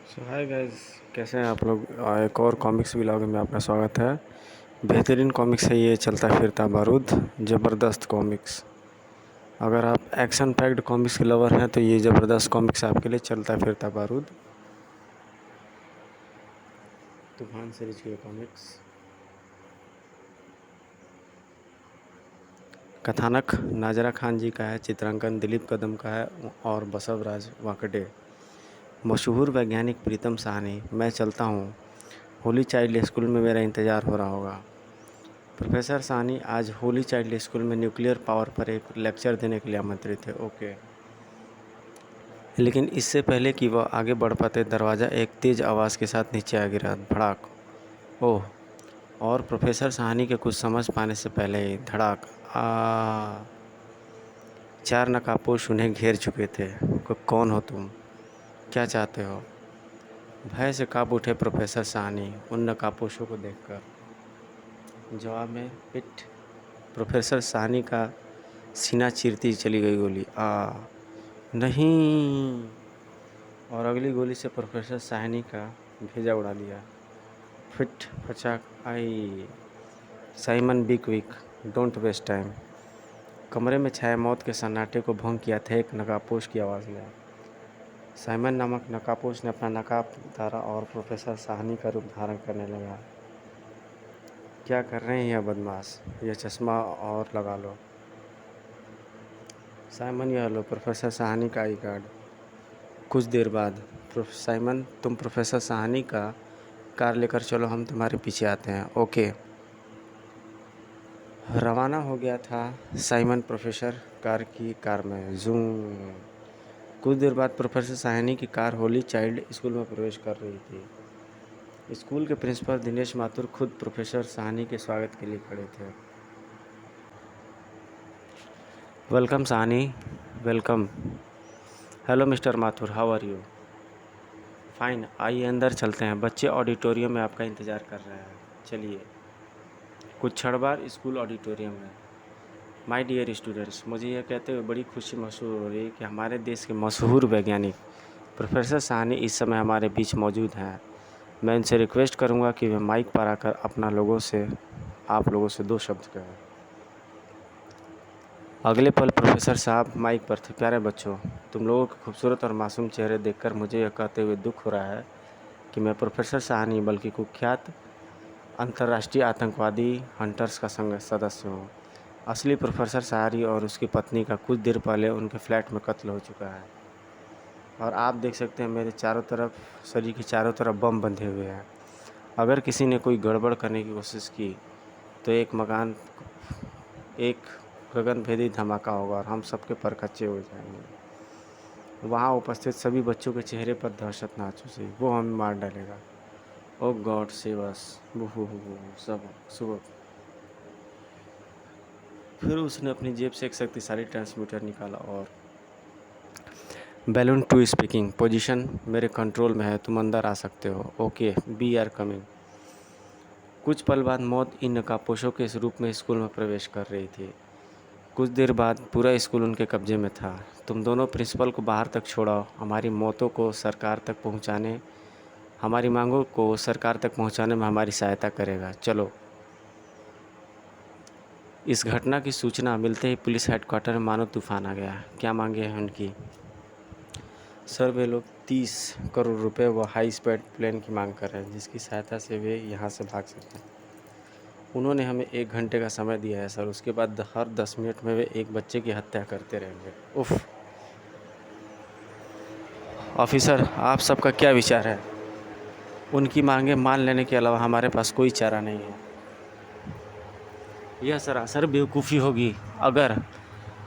Hi guys, कैसे हैं आप लोग। एक और कॉमिक्स व्लॉग में आपका स्वागत है। बेहतरीन कॉमिक्स है ये, चलता फिरता बारूद। ज़बरदस्त कॉमिक्स। अगर आप एक्शन पैक्ड कॉमिक्स के लवर हैं तो ये ज़बरदस्त कॉमिक्स आपके लिए, चलता फिरता बारूद। तूफान सीरीज के कॉमिक्स। कथानक नाजरा खान जी का है, चित्रांकन दिलीप कदम का है और बसवराज वाकडे। मशहूर वैज्ञानिक प्रीतम साहनी। मैं चलता हूँ, होली चाइल्ड स्कूल में मेरा इंतज़ार हो रहा होगा। प्रोफेसर साहनी आज होली चाइल्ड स्कूल में न्यूक्लियर पावर पर एक लेक्चर देने के लिए आमंत्रित थे। ओके, लेकिन इससे पहले कि वह आगे बढ़ पाते, दरवाज़ा एक तेज़ आवाज़ के साथ नीचे आ गिरा। धड़ाक। ओह! और प्रोफेसर साहनी के कुछ समझ पाने से पहले ही धड़ाक। चार नकाबपोश उन्हें घेर चुके थे। कौन हो तुम? क्या चाहते हो? भय से काँप उठे प्रोफेसर साहनी उन नकाबपोशों को देखकर। जवाब में पिट। प्रोफेसर साहनी का सीना चीरती चली गई गोली। नहीं। और अगली गोली से प्रोफेसर साहनी का भेजा उड़ा दिया। फिट फचाक। आई। Simon be quick, don't waste time. कमरे में छाए मौत के सन्नाटे को भंग किया था एक नकाबपोश की आवाज़ ने। साइमन नामक नकाबपोश ने अपना नकाब उतारा और प्रोफेसर साहनी का रूप धारण करने लगा। क्या कर रहे हैं यह बदमाश? यह चश्मा और लगा लो। साइमन, यह लो प्रोफेसर साहनी का आई कार्ड। कुछ देर बाद, साइमन, तुम प्रोफेसर साहनी का कार लेकर चलो, हम तुम्हारे पीछे आते हैं। ओके। रवाना हो गया था साइमन प्रोफेसर कार में। जूम। कुछ देर बाद प्रोफेसर साहनी की कार होली चाइल्ड स्कूल में प्रवेश कर रही थी। स्कूल के प्रिंसिपल दिनेश माथुर खुद प्रोफेसर साहनी के स्वागत के लिए खड़े थे। Welcome Sahni, welcome. Hello mister Mathur, how are you? Fine, आइए अंदर चलते हैं। बच्चे ऑडिटोरियम में आपका इंतज़ार कर रहे हैं। चलिए। कुछ क्षण बाद स्कूल ऑडिटोरियम में। माय डियर स्टूडेंट्स, मुझे यह कहते हुए बड़ी खुशी महसूस हो रही है कि हमारे देश के मशहूर वैज्ञानिक प्रोफेसर साहनी इस समय हमारे बीच मौजूद हैं। मैं इनसे रिक्वेस्ट करूंगा कि वे माइक पर आकर आप लोगों से दो शब्द कहें। अगले पल प्रोफेसर साहब माइक पर थे। प्यारे बच्चों, तुम लोगों के खूबसूरत और मासूम चेहरे देखकर मुझे यह कहते हुए दुख हो रहा है कि मैं प्रोफेसर साहनी बल्कि कुख्यात अंतर्राष्ट्रीय आतंकवादी हंटर्स का संग सदस्य हूँ। असली प्रोफेसर साहनी और उसकी पत्नी का कुछ देर पहले उनके फ्लैट में कत्ल हो चुका है। और आप देख सकते हैं मेरे चारों तरफ, शरीर के चारों तरफ बम बंधे हुए हैं। अगर किसी ने कोई गड़बड़ करने की कोशिश की तो एक गगनभेदी धमाका होगा और हम सबके पर कच्चे हो जाएंगे। वहाँ उपस्थित सभी बच्चों के चेहरे पर दहशत नाच उठी। वो हमें मार डालेगा। ओ गॉड सेव अस। सब सुबह। फिर उसने अपनी जेब से एक शक्तिशाली ट्रांसमीटर निकाला और बैलून 2 स्पीकिंग, पोजीशन मेरे कंट्रोल में है, तुम अंदर आ सकते हो। Okay, we are coming. कुछ पल बाद मौत इन नकाबपोशों के इस रूप में स्कूल में प्रवेश कर रही थी। कुछ देर बाद पूरा स्कूल उनके कब्जे में था। तुम दोनों प्रिंसिपल को बाहर तक छोड़ाओ, हमारी मांगों को सरकार तक पहुंचाने में हमारी सहायता करेगा। चलो। इस घटना की सूचना मिलते ही पुलिस हेडक्वार्टर में मानो तूफान आ गया। क्या मांगे हैं उनकी? सर, वे लोग 30 करोड़ रुपए व हाई स्पीड प्लेन की मांग कर रहे हैं, जिसकी सहायता से वे यहाँ से भाग सकें। उन्होंने हमें 1 घंटे का समय दिया है सर, उसके बाद हर 10 मिनट में वे एक बच्चे की हत्या करते रहेंगे। उफ़। ऑफिसर, आप सबका क्या विचार है? उनकी मांगें मान लेने के अलावा हमारे पास कोई चारा नहीं है। यह सरासर बेवकूफ़ी होगी। अगर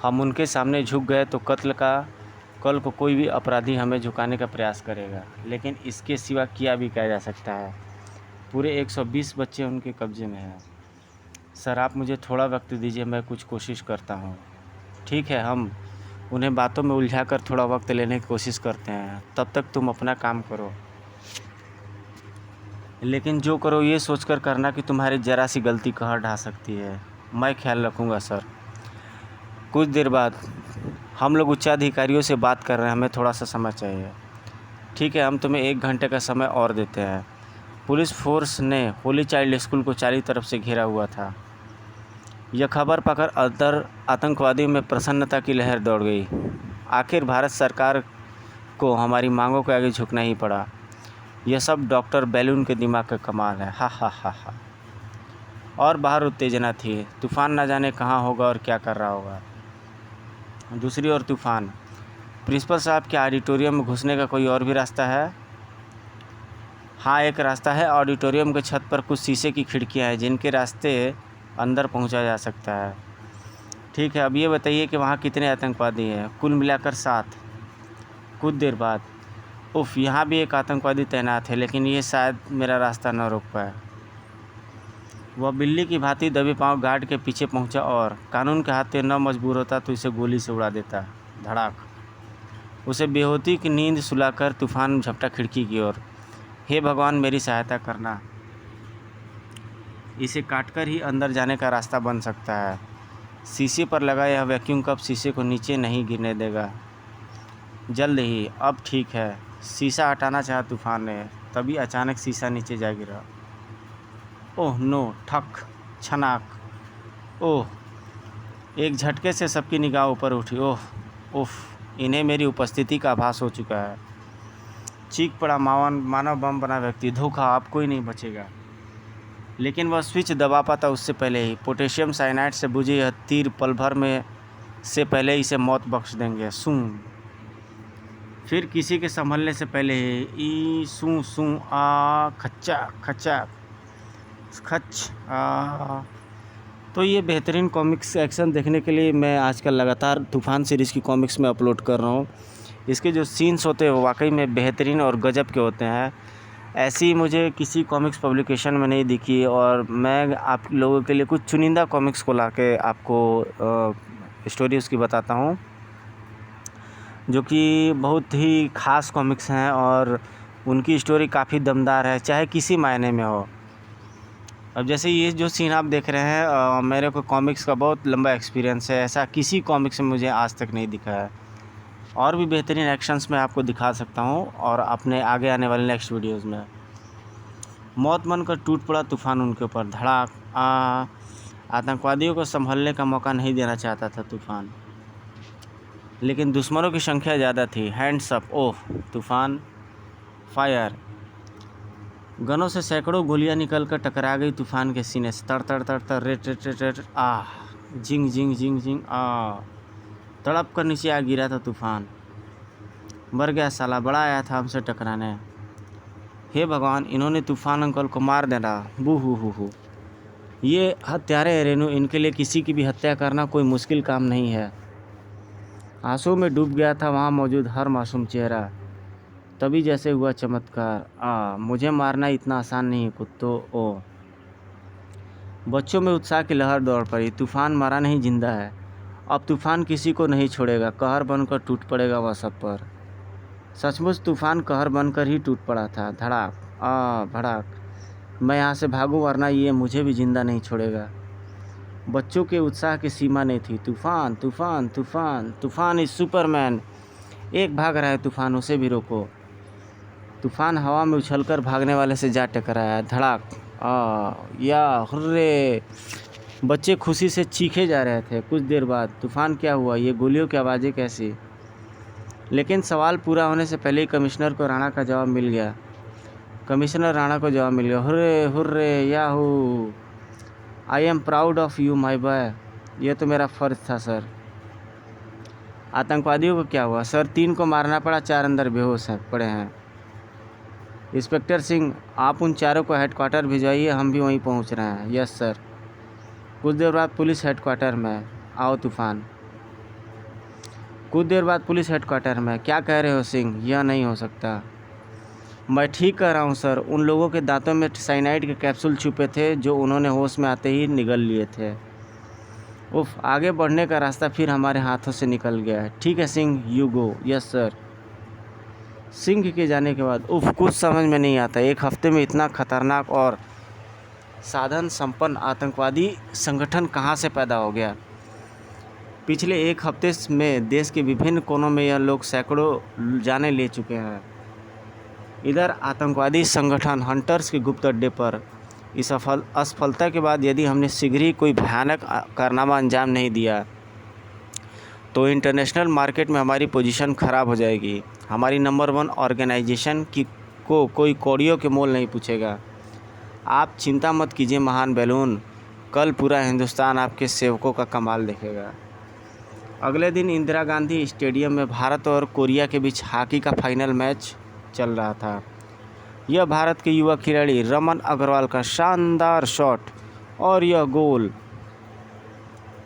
हम उनके सामने झुक गए तो कल को कोई भी अपराधी हमें झुकाने का प्रयास करेगा, लेकिन इसके सिवा क्या भी किया जा सकता है? पूरे 120 बच्चे उनके कब्जे में हैं। सर, आप मुझे थोड़ा वक्त दीजिए, मैं कुछ कोशिश करता हूँ। ठीक है, हम उन्हें बातों में उलझाकर थोड़ा वक्त लेने की कोशिश करते हैं। तब तक तुम अपना काम करो, लेकिन जो करो ये सोचकर करना कि तुम्हारी ज़रा सी गलती कहर ढा सकती है। मैं ख्याल रखूँगा सर। कुछ देर बाद, हम लोग उच्चाधिकारियों से बात कर रहे हैं, हमें थोड़ा सा समय चाहिए। ठीक है, हम तुम्हें 1 घंटे का समय और देते हैं। पुलिस फोर्स ने होली चाइल्ड स्कूल को चारों तरफ से घेरा हुआ था। यह खबर पाकर अंदर आतंकवादियों में प्रसन्नता की लहर दौड़ गई। आखिर भारत सरकार को हमारी मांगों के आगे झुकना ही पड़ा। यह सब डॉक्टर बैलून के दिमाग का कमाल है। हा हा हा हा। और बाहर उत्तेजना थी। तूफान न जाने कहाँ होगा और क्या कर रहा होगा। दूसरी ओर तूफान। प्रिंसिपल साहब के ऑडिटोरियम में घुसने का कोई और भी रास्ता है? हाँ, एक रास्ता है। ऑडिटोरियम के छत पर कुछ शीशे की खिड़कियाँ हैं जिनके रास्ते अंदर पहुंचा जा सकता है। ठीक है, अब ये बताइए कि वहाँ कितने आतंकवादी हैं? कुल मिलाकर 7। कुछ देर बाद, उफ, यहाँ भी एक आतंकवादी तैनात है, लेकिन ये शायद मेरा रास्ता न रोक पाए। वह बिल्ली की भांति दबे पांव गार्ड के पीछे पहुंचा और कानून के हाथ से न मजबूर होता तो इसे गोली से उड़ा देता। धड़ाक। उसे बेहोती की नींद सुलाकर तूफान झपटा खिड़की की ओर। हे भगवान, मेरी सहायता करना। इसे काटकर ही अंदर जाने का रास्ता बन सकता है। शीशे पर लगा यह वैक्यूम कप शीशे को नीचे नहीं गिरने देगा। जल्द ही। अब ठीक है। शीशा हटाना चाहा तूफान ने, तभी अचानक शीशा नीचे जा गिरा। Oh no! ठक! छनाक! ओह! एक झटके से सबकी निगाह ऊपर उठी। ओह उफ! इन्हें मेरी उपस्थिति का आभास हो चुका है। चीख पड़ा मानव बम बना व्यक्ति। धोखा! अब कोई नहीं बचेगा। लेकिन वह स्विच दबा पाता उससे पहले ही। पोटेशियम साइनाइड से बुझे यह तीर पल भर में से पहले इसे मौत बख्श देंगे। सूं! फिर किसी के संभलने से पहले ही ई सूं सूं आ खच्चा खच्चा खच आ। तो ये बेहतरीन कॉमिक्स एक्शन देखने के लिए मैं आजकल लगातार तूफान सीरीज़ की कॉमिक्स में अपलोड कर रहा हूँ। इसके जो सीन्स होते हैं वो वाकई में बेहतरीन और गजब के होते हैं। ऐसी मुझे किसी कॉमिक्स पब्लिकेशन में नहीं दिखी और मैं आप लोगों के लिए कुछ चुनिंदा कॉमिक्स को लाके आपको स्टोरी उसकी बताता हूँ, जो कि बहुत ही ख़ास कॉमिक्स हैं और उनकी स्टोरी काफ़ी दमदार है, चाहे किसी मायने में हो। अब जैसे ये जो सीन आप देख रहे हैं, मेरे को कॉमिक्स का बहुत लंबा एक्सपीरियंस है। ऐसा किसी कॉमिक्स में मुझे आज तक नहीं दिखा है। और भी बेहतरीन एक्शंस मैं आपको दिखा सकता हूँ और अपने आगे आने वाले नेक्स्ट वीडियोज़ में। मौत बनकर टूट पड़ा तूफान उनके ऊपर। धड़ाक! आतंकवादियों को संभलने का मौका नहीं देना चाहता था तूफान, लेकिन दुश्मनों की संख्या ज़्यादा थी। Hands up! ओह! तूफान! फायर! गनों से सैकड़ों गोलियां निकलकर टकरा गई तूफान के सीने से। तड़ तड़ तड़ तड़ रेट रेट रेट रेट आह! जिंग जिंग जिंग जिंग आह! तड़प कर नीचे आ गिरा था तूफान। मर गया साला, बड़ा आया था हमसे टकराने। हे भगवान, इन्होंने तूफान अंकल को मार देना। बू हु। ये हत्यारे हैं रेनू, इनके लिए किसी की भी हत्या करना कोई मुश्किल काम नहीं है। आंसू में डूब गया था वहाँ मौजूद हर मासूम चेहरा। तभी जैसे हुआ चमत्कार। मुझे मारना इतना आसान नहीं कुत्तों। ओ! बच्चों में उत्साह की लहर दौड़ पड़ी। तूफान मरा नहीं, जिंदा है। अब तूफान किसी को नहीं छोड़ेगा। कहर बनकर टूट पड़ेगा वह सब पर। सचमुच तूफान कहर बनकर ही टूट पड़ा था। धड़ाक! भड़ाक! मैं यहाँ से भागूं वरना ये मुझे भी जिंदा नहीं छोड़ेगा। बच्चों के उत्साह की सीमा नहीं थी। तूफान तूफान तूफान तूफान इज सुपरमैन। एक भाग रहा है तूफान, उसे भी रोको। तूफान हवा में उछलकर भागने वाले से जा टकराया। धड़ाक! या हुर्रे! बच्चे खुशी से चीखे जा रहे थे। कुछ देर बाद तूफान क्या हुआ? ये गोलियों की आवाज़ें कैसी? लेकिन सवाल पूरा होने से पहले ही कमिश्नर को राणा का जवाब मिल गया। Hurray hurray Yahoo! I am proud of you my boy. यह तो मेरा फ़र्ज़ था सर। आतंकवादियों को क्या हुआ? सर, 3 को मारना पड़ा, 4 अंदर बेहोश पड़े हैं। इंस्पेक्टर सिंह, आप उन 4 को हेडक्वार्टर भिजवाइए, हम भी वहीं पहुंच रहे हैं। Yes sir. कुछ देर बाद पुलिस हेडक्वार्टर में। आओ तूफान। कुछ देर बाद पुलिस हेडक्वार्टर में। क्या कह रहे हो सिंह? यह नहीं हो सकता। मैं ठीक कह रहा हूं सर। उन लोगों के दांतों में साइनाइड के कैप्सूल छुपे थे जो उन्होंने होश में आते ही निगल लिए थे। उफ! आगे बढ़ने का रास्ता फिर हमारे हाथों से निकल गया है। ठीक है Singh, you go. Yes sir. Singh के जाने के बाद उफ! कुछ समझ में नहीं आता। एक हफ्ते में इतना खतरनाक और साधन संपन्न आतंकवादी संगठन कहां से पैदा हो गया? पिछले 1 हफ्ते में देश के विभिन्न कोनों में यह लोग सैकड़ों जानें ले चुके हैं। इधर आतंकवादी संगठन हंटर्स के गुप्त अड्डे पर इस असफलता के बाद यदि हमने शीघ्र ही कोई भयानक कारनामा अंजाम नहीं दिया तो इंटरनेशनल मार्केट में हमारी पोजीशन ख़राब हो जाएगी। हमारी नंबर 1 ऑर्गेनाइजेशन की को कोई कौड़ियों के मोल नहीं पूछेगा। आप चिंता मत कीजिए महान बैलून, कल पूरा हिंदुस्तान आपके सेवकों का कमाल देखेगा। अगले दिन इंदिरा गांधी स्टेडियम में भारत और कोरिया के बीच हॉकी का फाइनल मैच चल रहा था। यह भारत के युवा खिलाड़ी रमन अग्रवाल का शानदार शॉट और यह गोल।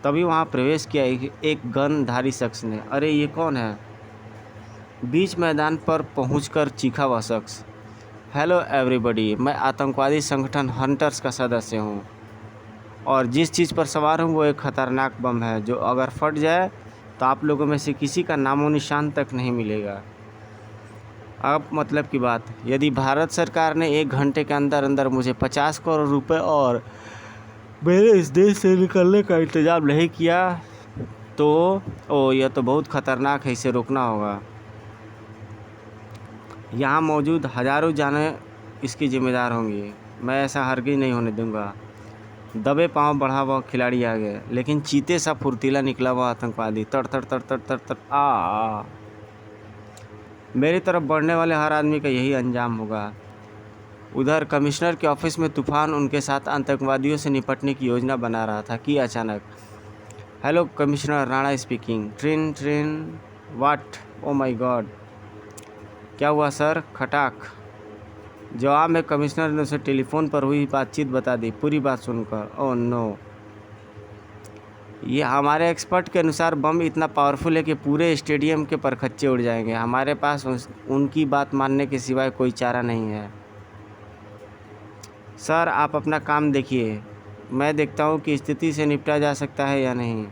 तभी वहां प्रवेश किया एक गनधारी शख्स ने। अरे ये कौन है? बीच मैदान पर पहुंचकर चीखा वह शख्स। हेलो एवरीबॉडी, मैं आतंकवादी संगठन हंटर्स का सदस्य हूं और जिस चीज़ पर सवार हूं वो एक ख़तरनाक बम है जो अगर फट जाए तो आप लोगों में से किसी का नामो निशान तक नहीं मिलेगा। अब मतलब की बात, यदि भारत सरकार ने 1 घंटे के अंदर अंदर मुझे 50 करोड़ रुपए और मेरे इस देश से निकलने का इंतज़ाम नहीं किया तो यह तो बहुत ख़तरनाक है, इसे रोकना होगा। यहाँ मौजूद हज़ारों जानें इसकी जिम्मेदार होंगी। मैं ऐसा हरगिज़ नहीं होने दूंगा। दबे पांव बढ़ा हुआ खिलाड़ी आ गया, लेकिन चीते सा फुर्तीला निकला हुआ आतंकवादी तड़ तड़ तड़ तड़ तड़ तड़ आ मेरी तरफ बढ़ने वाले हर आदमी का यही अंजाम होगा। उधर कमिश्नर के ऑफिस में तूफान उनके साथ आतंकवादियों से निपटने की योजना बना रहा था कि अचानक, hello commissioner Rana speaking. Train train what? Oh my God, क्या हुआ सर? खटाक। जवाब में कमिश्नर ने उसे टेलीफोन पर हुई बातचीत बता दी, पूरी बात सुनकर। ओह नो, ये हमारे एक्सपर्ट के अनुसार बम इतना पावरफुल है कि पूरे स्टेडियम के परखच्चे उड़ जाएंगे। हमारे पास उनकी बात मानने के सिवाय कोई चारा नहीं है। सर आप अपना काम देखिए, मैं देखता हूँ कि स्थिति से निपटा जा सकता है या नहीं।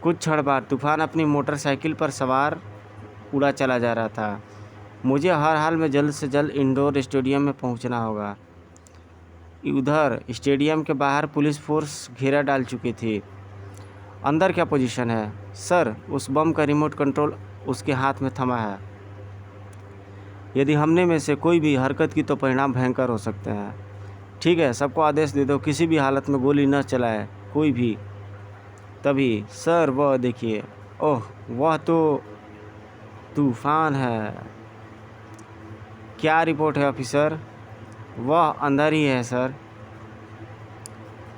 कुछ क्षण बाद तूफान अपनी मोटरसाइकिल पर सवार उड़ा चला जा रहा था। मुझे हर हाल में जल्द से जल्द इंडोर स्टेडियम में पहुंचना होगा। उधर स्टेडियम के बाहर पुलिस फोर्स घेरा डाल चुकी थी। अंदर क्या पोजीशन है? सर उस बम का रिमोट कंट्रोल उसके हाथ में थमा है। यदि हमने में से कोई भी हरकत की तो परिणाम भयंकर हो सकते हैं। ठीक है, सबको आदेश दे दो किसी भी हालत में गोली न चलाए, कोई भी। तभी सर वह देखिए, ओह वह तो तूफान है। क्या रिपोर्ट है ऑफिसर? वह अंदर ही है सर।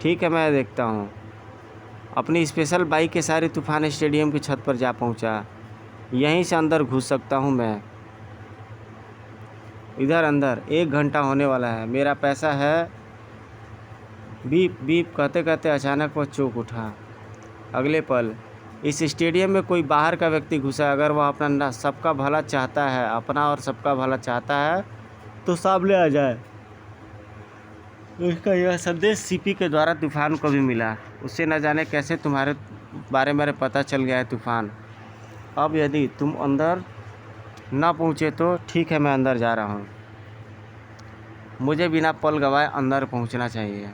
ठीक है, मैं देखता हूँ। अपनी स्पेशल बाइक के सारे तूफान स्टेडियम की छत पर जा पहुँचा। यहीं से अंदर घुस सकता हूँ मैं। इधर अंदर 1 घंटा होने वाला है, मेरा पैसा है। बीप बीप कहते कहते अचानक वह चौंक उठा। अगले पल इस स्टेडियम में कोई बाहर का व्यक्ति घुसा। अगर वह अपना सबका भला चाहता है, अपना और सबका भला चाहता है तो सामने आ जाए। उसका यह संदेश सीपी के द्वारा तूफान को भी मिला। उससे न जाने कैसे तुम्हारे बारे में पता चल गया है तूफान। अब यदि तुम अंदर ना पहुँचे तो ठीक है, मैं अंदर जा रहा हूँ। मुझे बिना पल गवाए अंदर पहुँचना चाहिए।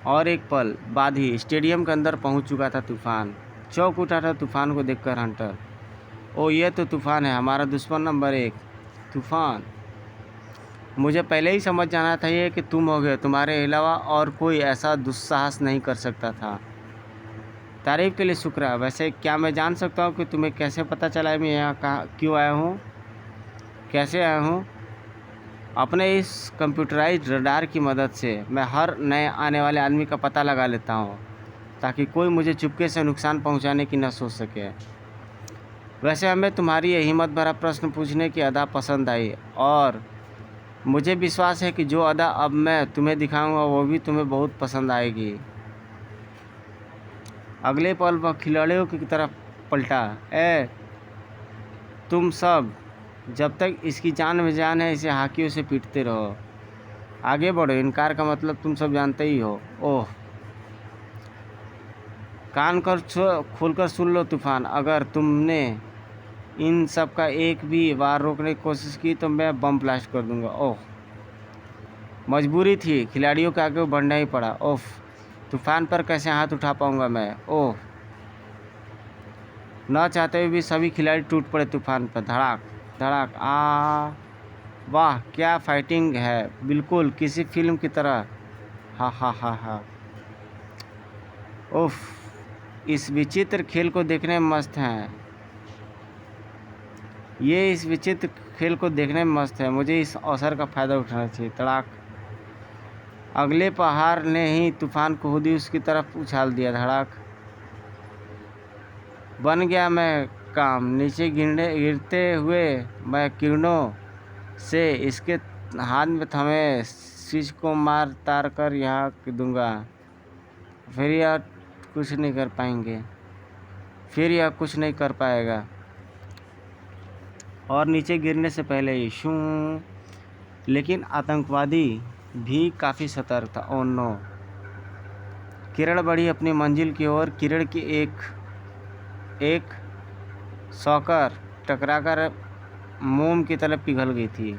और एक पल बाद ही स्टेडियम के अंदर पहुँच चुका था तूफान। चौंक उठा था तूफान को देखकर हंटर। ओ ये तो तूफान है, हमारा दुश्मन नंबर 1। तूफान, मुझे पहले ही समझ जाना था ये कि तुम हो गए। तुम्हारे अलावा और कोई ऐसा दुस्साहस नहीं कर सकता था। तारीफ के लिए शुक्रिया। वैसे क्या मैं जान सकता हूँ कि तुम्हें कैसे पता चला है मैं यहाँ क्यों आया हूँ, कैसे आया हूँ? अपने इस कंप्यूटराइज्ड रडार की मदद से मैं हर नए आने वाले आदमी का पता लगा लेता हूँ ताकि कोई मुझे चुपके से नुकसान पहुँचाने की न सोच सके। वैसे हमें तुम्हारी ये हिम्मत भरा प्रश्न पूछने की अदा पसंद आई और मुझे विश्वास है कि जो अदा अब मैं तुम्हें दिखाऊंगा वो भी तुम्हें बहुत पसंद आएगी। अगले पल वह खिलाड़ियों की तरफ पलटा। तुम सब जब तक इसकी जान में जान है इसे हाकियों से पीटते रहो। आगे बढ़ो, इनकार का मतलब तुम सब जानते ही हो। ओह, कान खोलकर सुन लो तूफान, अगर तुमने इन सब का एक भी बार रोकने की कोशिश की तो मैं बम ब्लास्ट कर दूंगा। ओह, मजबूरी थी, खिलाड़ियों के आगे बढ़ना ही पड़ा। ओह, तूफान पर कैसे हाथ उठा पाऊंगा मैं? ओह, न चाहते हुए भी सभी खिलाड़ी टूट पड़े तूफान पर। धड़ाक धड़ाक। वाह क्या फाइटिंग है, बिल्कुल किसी फिल्म की तरह। हा हा हा हा। उफ, इस विचित्र खेल को देखने में मस्त हैं। ये इस विचित्र खेल को देखने में मस्त है, मुझे इस अवसर का फ़ायदा उठाना चाहिए। तड़ाक। अगले पहाड़ ने ही तूफान को खुद ही उसकी तरफ उछाल दिया। धड़ाक। बन गया मैं काम, नीचे गिरते हुए मैं किरणों से इसके हाथ में थमे स्विच को मार तार कर यहाँ दूंगा। फिर यह कुछ नहीं कर पाएंगे, फिर यह कुछ नहीं कर पाएगा। और नीचे गिरने से पहले ही शू। लेकिन आतंकवादी भी काफ़ी सतर्क था। Oh no. किरण बढ़ी अपनी मंजिल की ओर। किरण की एक सॉकर टकराकर मोम की तरह पिघल गई थी।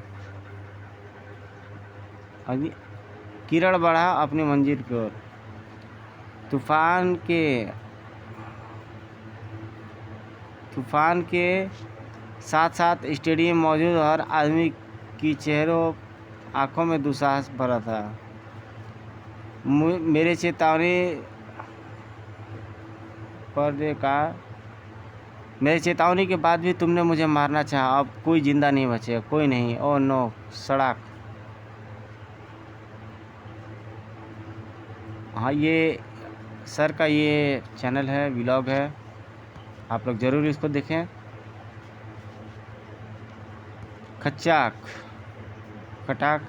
अभी किरण बढ़ा अपनी मंजिल की ओर। तूफान के साथ साथ स्टेडियम मौजूद हर आदमी की चेहरों आंखों में दुस्साहस भरा था। मेरे चेतावनी पर देखा, मेरी चेतावनी के बाद भी तुमने मुझे मारना चाहा। अब कोई जिंदा नहीं बचेगा, कोई नहीं। Oh no. सड़क। हाँ, ये सर का ये चैनल है, व्लॉग है, आप लोग ज़रूर इसको देखें। खचाक खटाक।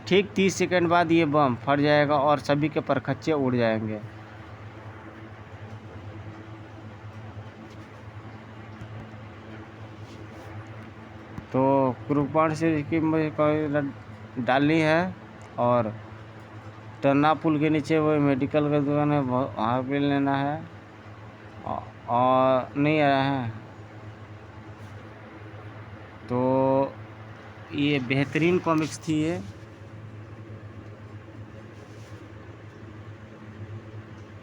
ठीक 30 सेकंड बाद ये बम फट जाएगा और सभी के परखच्चे उड़ जाएंगे। तो कृपाण से इसकी मुझे डालनी है। और टन्ना पुल के नीचे वो मेडिकल का दुकान है, वहाँ पे लेना है। और नहीं आया है तो ये बेहतरीन कॉमिक्स थी ये।